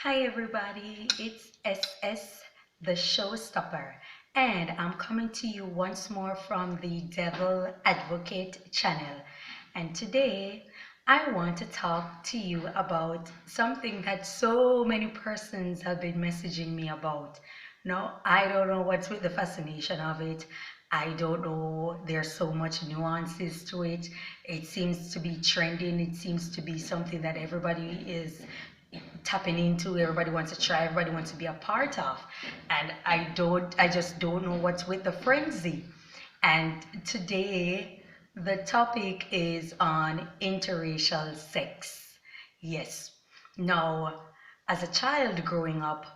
Hi everybody, it's SS the Showstopper, and I'm coming to you once more from the Devil Advocate channel. And today I want to talk to you about something that so many persons have been messaging me about. Now, I don't know what's with the fascination of it. I don't know. There's so much nuances to it. It seems to be trending. It seems to be something that everybody is tapping into, everybody wants to try, everybody wants to be a part of. And I just don't know what's with the frenzy. And today the topic is on interracial sex. Yes. Now, as a child growing up,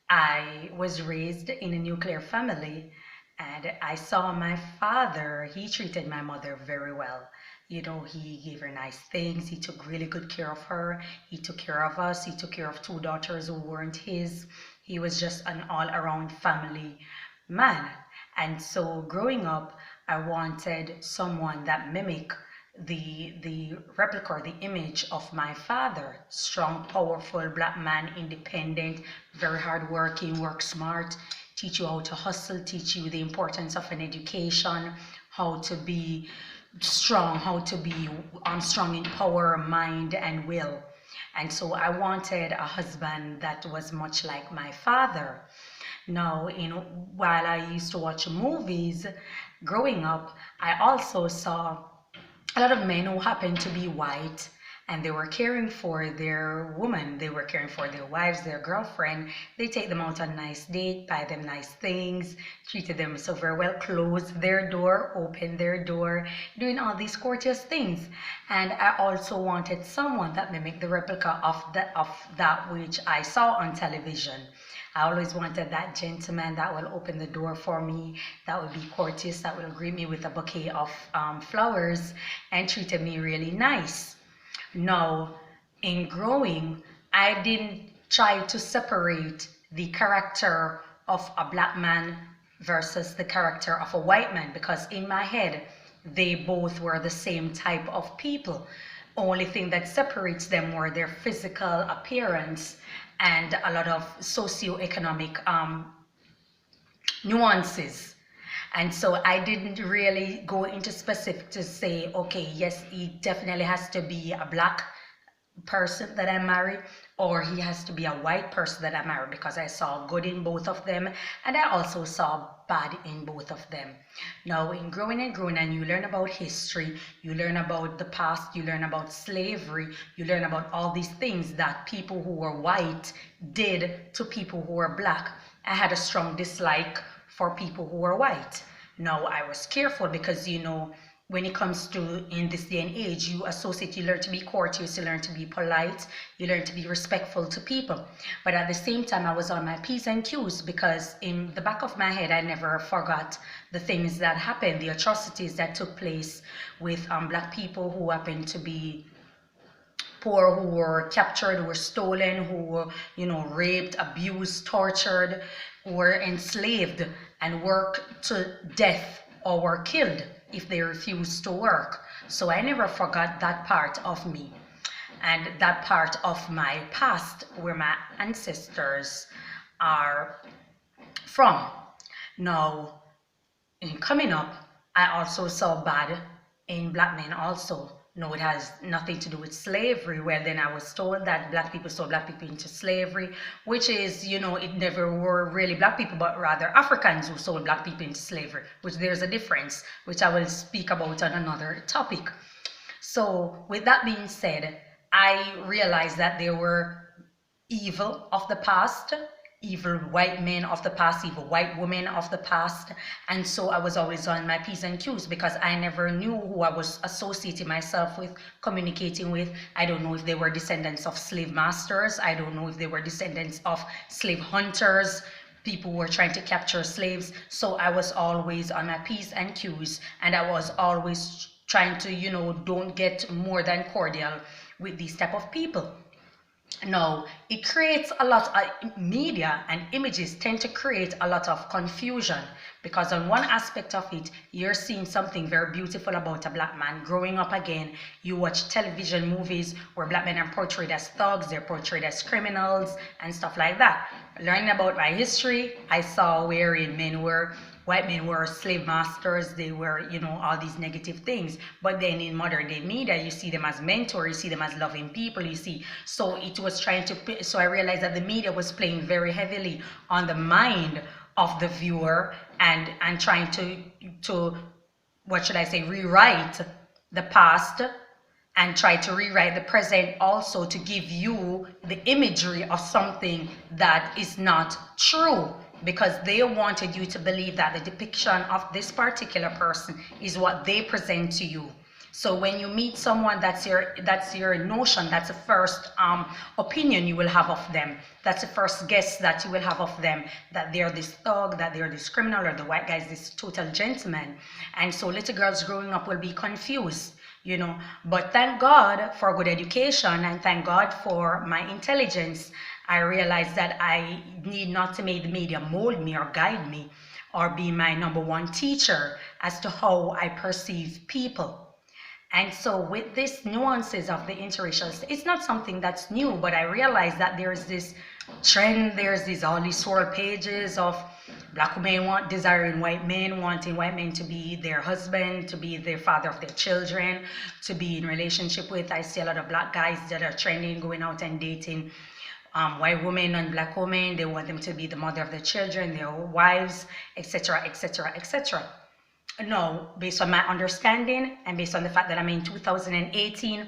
I was raised in a nuclear family, and I saw my father, he treated my mother very well. You know, he gave her nice things. He took really good care of her. He took care of us. He took care of two daughters who weren't his. He was just an all around family man. And so growing up, I wanted someone that mimicked the replica or the image of my father. Strong, powerful black man, independent, very hardworking, work smart, teach you how to hustle, teach you the importance of an education, how to be strong, how to be strong in power, mind, and will. And so I wanted a husband that was much like my father. Now, while I used to watch movies growing up, I also saw a lot of men who happened to be white, and they were caring for their woman, they were caring for their wives, their girlfriend. They take them out on a nice date, buy them nice things, treated them so very well, close their door, open their door, doing all these courteous things. And I also wanted someone that mimicked the replica of that which I saw on television. I always wanted that gentleman that will open the door for me, that would be courteous, that will greet me with a bouquet of flowers and treated me really nice. Now, in growing, I didn't try to separate the character of a black man versus the character of a white man, because in my head, they both were the same type of people. Only thing that separates them were their physical appearance and a lot of socioeconomic nuances. And so I didn't really go into specific to say, okay, yes, he definitely has to be a black person that I marry, or he has to be a white person that I marry, because I saw good in both of them and I also saw bad in both of them. Now, in growing and growing, and you learn about history, you learn about the past, you learn about slavery, you learn about all these things that people who were white did to people who were black. I had a strong dislike for people who were white. Now, I was careful because, when it comes to in this day and age, you associate, you learn to be courteous, you learn to be polite, you learn to be respectful to people. But at the same time, I was on my P's and Q's, because in the back of my head, I never forgot the things that happened, the atrocities that took place with black people who happened to be poor, who were captured, who were stolen, who were, raped, abused, tortured, were enslaved and worked to death, or were killed if they refused to work. So I never forgot that part of me and that part of my past, where my ancestors are from. Now, in coming up, I also saw bad in black men also. No, it has nothing to do with slavery. Well, then I was told that black people sold black people into slavery, which is, it never were really black people, but rather Africans who sold black people into slavery, which there's a difference, which I will speak about on another topic. So with that being said, I realized that there were evil of the past, evil white men of the past, evil white women of the past. And so I was always on my P's and Q's, because I never knew who I was associating myself with, communicating with. I don't know if they were descendants of slave masters. I don't know if they were descendants of slave hunters, people who were trying to capture slaves. So I was always on my P's and Q's, and I was always trying to, don't get more than cordial with these type of people. No, it creates a lot media and images tend to create a lot of confusion because on one aspect of it, you're seeing something very beautiful about a black man growing up again. You watch television movies where black men are portrayed as thugs, they're portrayed as criminals and stuff like that. Learning about my history, I saw wherein white men were slave masters, they were, all these negative things. But then in modern day media, you see them as mentors, you see them as loving people, you see. So it was so I realized that the media was playing very heavily on the mind of the viewer and trying to what should I say, rewrite the past and try to rewrite the present also to give you the imagery of something that is not true because they wanted you to believe that the depiction of this particular person is what they present to you. So when you meet someone, that's your notion, that's the first opinion you will have of them, that's the first guess that you will have of them, that they're this thug, that they're this criminal, or the white guy is this total gentleman. And so little girls growing up will be confused, but thank God for good education and thank God for my intelligence. I realized that I need not to make the media mold me or guide me or be my number one teacher as to how I perceive people. And so with these nuances of the interracial, it's not something that's new, but I realized that there's this trend, all these swirl pages of black women desiring white men, wanting white men to be their husband, to be their father of their children, to be in relationship with. I see a lot of black guys that are trending, going out and dating white women and black women. They want them to be the mother of their children, their wives, etc., etc., etc. No, based on my understanding and based on the fact that I'm in 2018,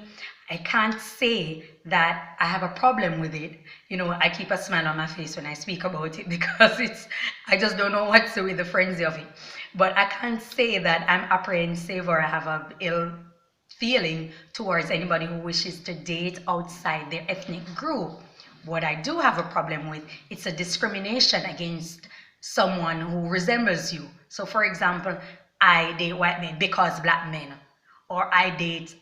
I can't say that I have a problem with it. I keep a smile on my face when I speak about it because I just don't know what to do with the frenzy of it. But I can't say that I'm apprehensive or I have a ill feeling towards anybody who wishes to date outside their ethnic group. What I do have a problem with, it's a discrimination against someone who resembles you. So for example, I date white men because black men, or I date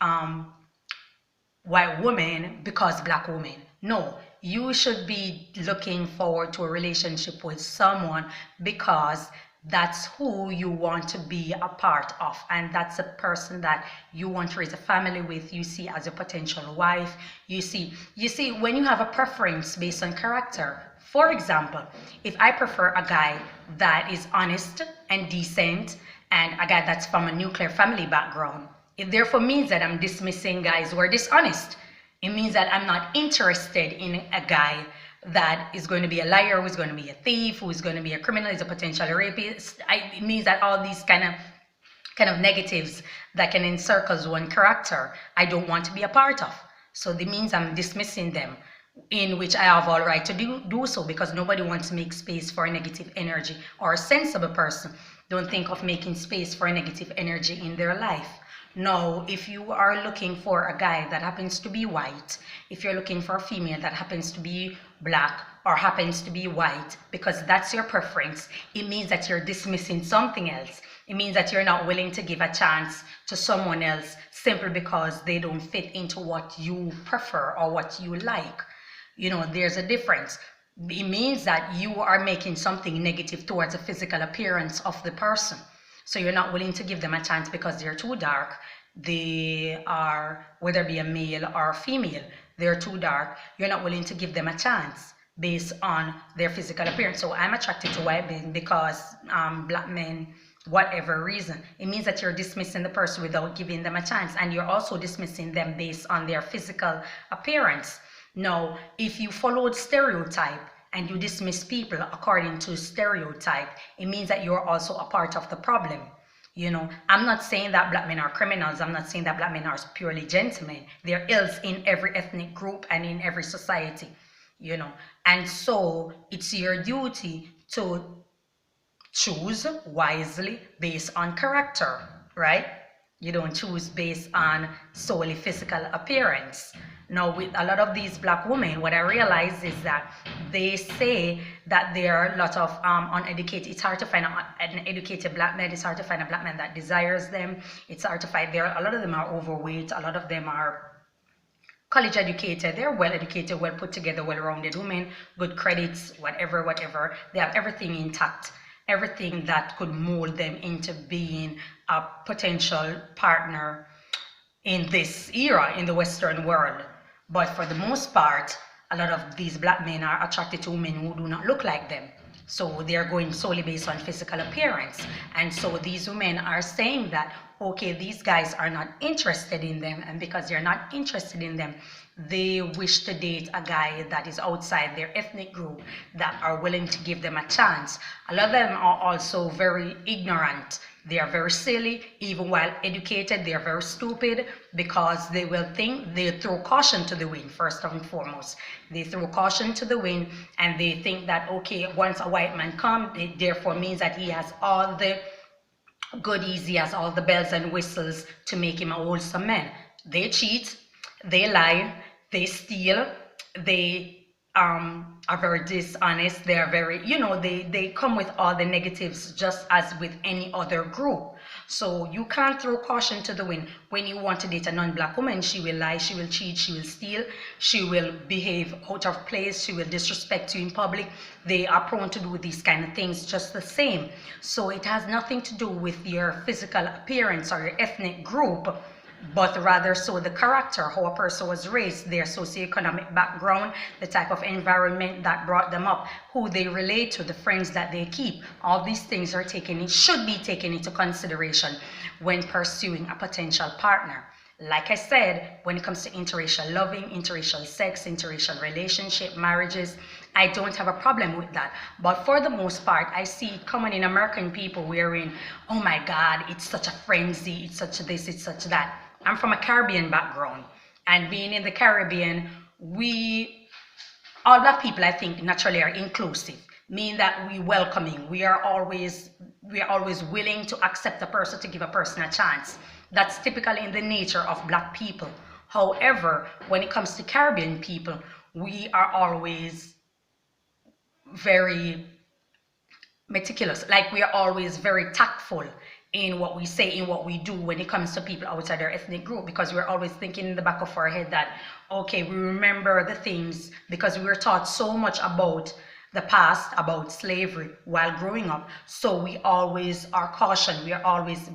white women because black women. No, you should be looking forward to a relationship with someone because that's who you want to be a part of, and that's a person that you want to raise a family with, you see as a potential wife. You see when you have a preference based on character. For example, if I prefer a guy that is honest and decent and a guy that's from a nuclear family background, it therefore means that I'm dismissing guys who are dishonest. It means that I'm not interested in a guy that is going to be a liar, who's going to be a thief, who's going to be a criminal, is a potential rapist. It means that all these kind of negatives that can encircle one character, I don't want to be a part of. So it means I'm dismissing them, in which I have all right to do so, because nobody wants to make space for a negative energy, or a sensible person don't think of making space for a negative energy in their life. No, if you are looking for a guy that happens to be white, if you're looking for a female that happens to be black or happens to be white, because that's your preference, it means that you're dismissing something else. It means that you're not willing to give a chance to someone else simply because they don't fit into what you prefer or what you like. There's a difference. It means that you are making something negative towards the physical appearance of the person. So you're not willing to give them a chance because they're too dark. They are, whether it be a male or a female, they're too dark. You're not willing to give them a chance based on their physical appearance. So I'm attracted to white men because black men, whatever reason. It means that you're dismissing the person without giving them a chance. And you're also dismissing them based on their physical appearance. Now, if you followed stereotype and you dismiss people according to stereotype, it means that you're also a part of the problem. I'm not saying that black men are criminals. I'm not saying that black men are purely gentlemen. There are ills in every ethnic group and in every society, And so it's your duty to choose wisely based on character, right? You don't choose based on solely physical appearance. Now, with a lot of these black women, what I realize is that they say that there are a lot of uneducated. It's hard to find an educated black man. It's hard to find a black man that desires them. It's hard to find. A lot of them are overweight. A lot of them are college educated, they're well educated, well put together, well rounded women, good credits, whatever, whatever. They have everything intact, everything that could mold them into being a potential partner in this era in the Western world. But for the most part, a lot of these black men are attracted to women who do not look like them. So they're going solely based on physical appearance. And so these women are saying that, okay, these guys are not interested in them. And because they're not interested in them, they wish to date a guy that is outside their ethnic group, that are willing to give them a chance. A lot of them are also very ignorant. They are very silly. Even while educated, they are very stupid, because they will think, they throw caution to the wind. First and foremost, they throw caution to the wind, and they think that, okay, once a white man comes, it therefore means that he has all the goodies, he has all the bells and whistles to make him a wholesome man. They cheat, they lie, they steal, they are very dishonest. They are very, they come with all the negatives, just as with any other group. So you can't throw caution to the wind. When you want to date a non-black woman, she will lie, she will cheat, she will steal, she will behave out of place, she will disrespect you in public. They are prone to do these kind of things just the same. So it has nothing to do with your physical appearance or your ethnic group, but rather so the character, how a person was raised, their socioeconomic background, the type of environment that brought them up, who they relate to, the friends that they keep. All these things should be taken into consideration when pursuing a potential partner. Like I said, when it comes to interracial loving, interracial sex, interracial relationship, marriages, I don't have a problem with that. But for the most part, I see it common in American people wherein, oh my God, it's such a frenzy, it's such this, it's such that. I'm from a Caribbean background, and being in the Caribbean, all black people, I think, naturally are inclusive, meaning that we welcoming. We are always willing to accept a person, to give a person a chance. That's typically in the nature of black people. However, when it comes to Caribbean people, we are always very meticulous. Like, we are always very tactful in what we say, in what we do when it comes to people outside our ethnic group, because we're always thinking in the back of our head that, okay, we remember the things, because we were taught so much about the past, about slavery while growing up. So we always are cautioned, we are always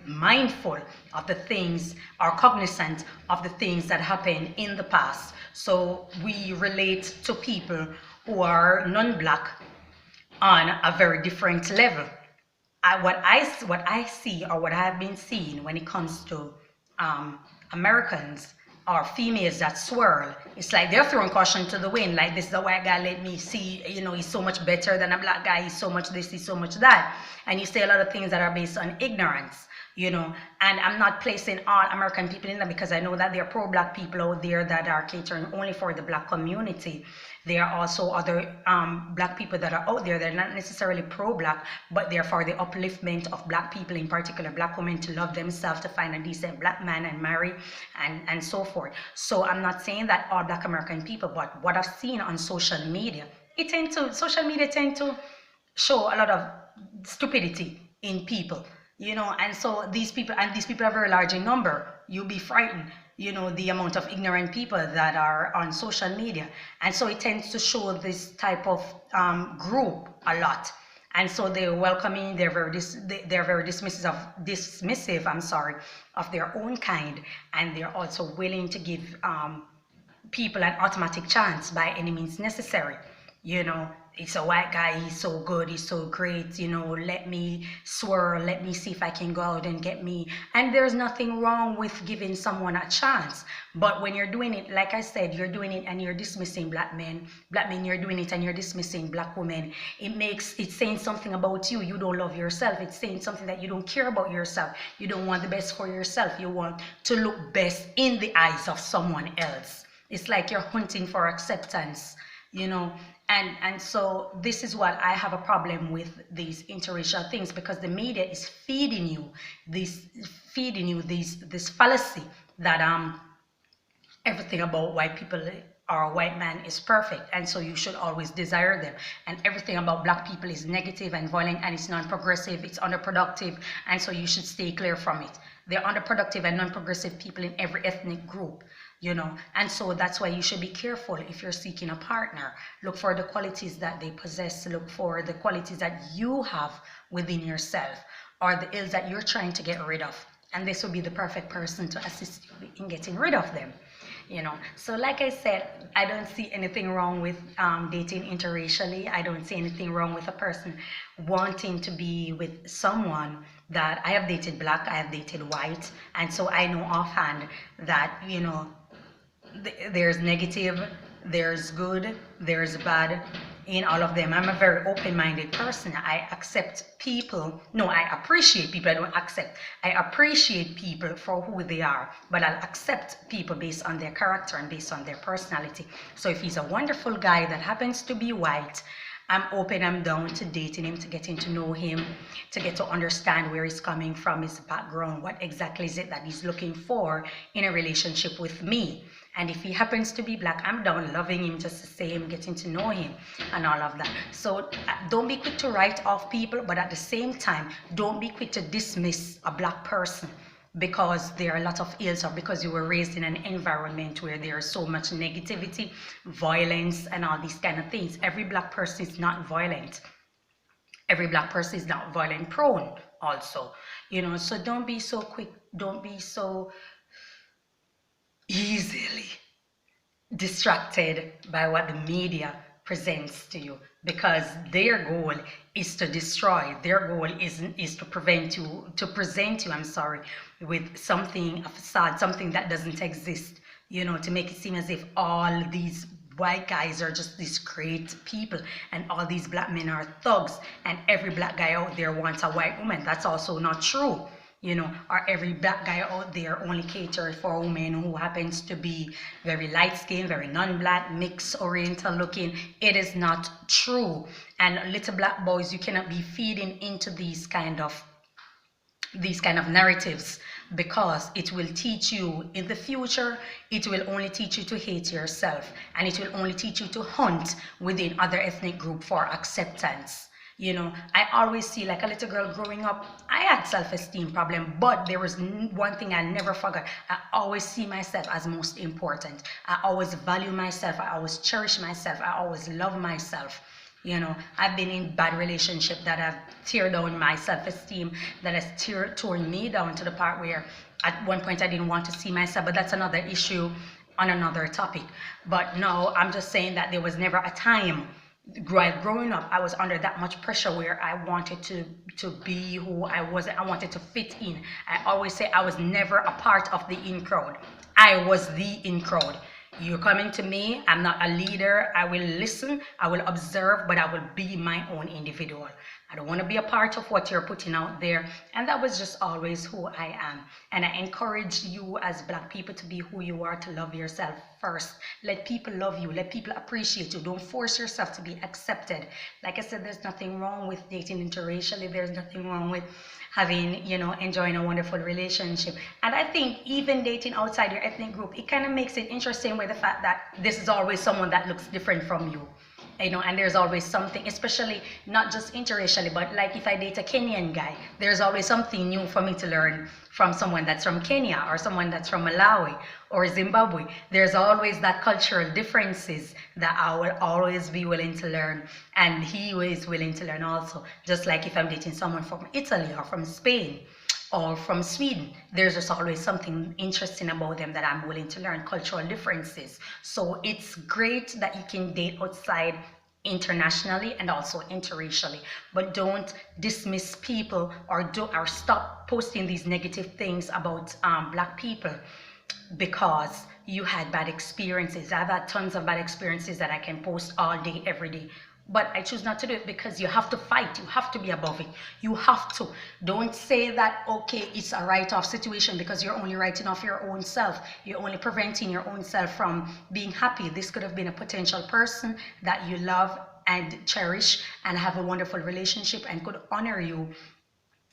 mindful of the things, are cognizant of the things that happened in the past. So we relate to people who are non-black on a very different level. What I see, or what I have been seeing when it comes to Americans or females that swirl, it's like they're throwing caution to the wind. Like, this is a white guy, let me see, he's so much better than a black guy, he's so much this, he's so much that. And you say a lot of things that are based on ignorance, and I'm not placing all American people in that, because I know that there are pro-black people out there that are catering only for the black community. There are also other black people that are out there that are not necessarily pro-black, but they're for the upliftment of black people, in particular black women, to love themselves, to find a decent black man and marry, and so forth. So I'm not saying that all black American people, but what I've seen on social media, social media tend to show a lot of stupidity in people, and so these people are very large in number. You'll be frightened, the amount of ignorant people that are on social media. And so it tends to show this type of group a lot. And so they're welcoming, they're very dismissive, of their own kind. And they're also willing to give people an automatic chance by any means necessary. It's a white guy, he's so good, he's so great, let me swirl, let me see if I can go out and get me. And there's nothing wrong with giving someone a chance. But when you're doing it, like I said, you're doing it and you're dismissing black men, you're doing it and you're dismissing black women, it's saying something about you. You don't love yourself. It's saying something that you don't care about yourself. You don't want the best for yourself. You want to look best in the eyes of someone else. It's like you're hunting for acceptance, And so this is what I have a problem with, these interracial things, because the media is feeding you this fallacy that everything about white people or a white man is perfect, and so you should always desire them, and everything about black people is negative and violent, and it's non-progressive, it's underproductive, and so you should stay clear from it. They're underproductive and non-progressive people in every ethnic group. And so that's why you should be careful if you're seeking a partner. Look for the qualities that they possess. Look for the qualities that you have within yourself, or the ills that you're trying to get rid of, and this will be the perfect person to assist you in getting rid of them. So like I said, I don't see anything wrong with dating interracially. I don't see anything wrong with a person wanting to be with someone. That I have dated black, I have dated white, and so I know offhand that there's negative, there's good, there's bad in all of them. I'm a very open-minded person. I accept people. No, I appreciate people. I don't accept. I appreciate people for who they are, but I'll accept people based on their character and based on their personality. So if he's a wonderful guy that happens to be white, I'm open, I'm down to dating him, to getting to know him, to get to understand where he's coming from, his background, what exactly is it that he's looking for in a relationship with me. And if he happens to be black, I'm down loving him just the same, getting to know him and all of that. So don't be quick to write off people, but at the same time, don't be quick to dismiss a black person because there are a lot of ills, or because you were raised in an environment where there is so much negativity, violence, and all these kind of things. Every black person is not violent. Every black person is not violent prone also. So don't be so quick, don't be so easily distracted by what the media presents to you, because their goal is to destroy. Their goal is to present you, with something, a facade, something that doesn't exist, to make it seem as if all these white guys are just these great people and all these black men are thugs and every black guy out there wants a white woman. That's also not true. Or every black guy out there only caters for a woman who happens to be very light-skinned, very non-black, mixed, oriental looking. It is not true. And little black boys, you cannot be feeding into these kind of narratives, because it will teach you in the future, it will only teach you to hate yourself, and it will only teach you to hunt within other ethnic group for acceptance. I always see, like a little girl growing up, I had self-esteem problem, but there was one thing I never forgot. I always see myself as most important. I always value myself. I always cherish myself. I always love myself. I've been in bad relationship that have teared down my self-esteem, that has torn me down to the part where at one point I didn't want to see myself, but that's another issue on another topic. But no, I'm just saying that there was never a time growing up I was under that much pressure where I wanted to be who I wasn't. I wanted to fit in. I always say I was never a part of the in crowd. I was the in crowd. You're coming to me, I'm not a leader. I will listen, I will observe, but I will be my own individual. I don't want to be a part of what you're putting out there. And that was just always who I am. And I encourage you as black people to be who you are, to love yourself first. Let people love you. Let people appreciate you. Don't force yourself to be accepted. Like I said, there's nothing wrong with dating interracially. There's nothing wrong with having, enjoying a wonderful relationship. And I think even dating outside your ethnic group, it kind of makes it interesting with the fact that this is always someone that looks different from you. And there's always something, especially not just interracially, but like if I date a Kenyan guy, there's always something new for me to learn from someone that's from Kenya or someone that's from Malawi or Zimbabwe. There's always that cultural differences that I will always be willing to learn, and he is willing to learn also. Just like if I'm dating someone from Italy or from Spain or from Sweden, there's just always something interesting about them that I'm willing to learn, cultural differences. So it's great that you can date outside internationally and also interracially, but don't dismiss people or stop posting these negative things about black people because you had bad experiences. I've had tons of bad experiences that I can post all day, every day. But I choose not to do it because you have to fight. You have to be above it. You have to. Don't say that, okay, it's a write-off situation because you're only writing off your own self. You're only preventing your own self from being happy. This could have been a potential person that you love and cherish and have a wonderful relationship and could honor you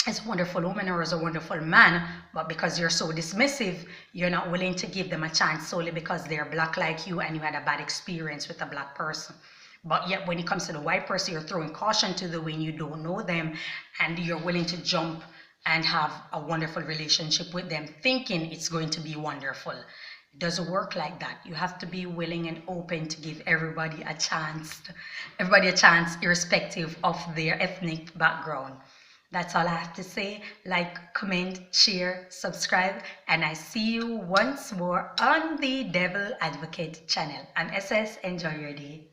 as a wonderful woman or as a wonderful man, but because you're so dismissive, you're not willing to give them a chance solely because they're black like you and you had a bad experience with a black person. But yet when it comes to the white person, you're throwing caution to the wind. You don't know them and you're willing to jump and have a wonderful relationship with them thinking it's going to be wonderful. It doesn't work like that. You have to be willing and open to give everybody a chance, irrespective of their ethnic background. That's all I have to say. Like, comment, share, subscribe, and I see you once more on the Devil Advocate channel. I'm SS. Enjoy your day.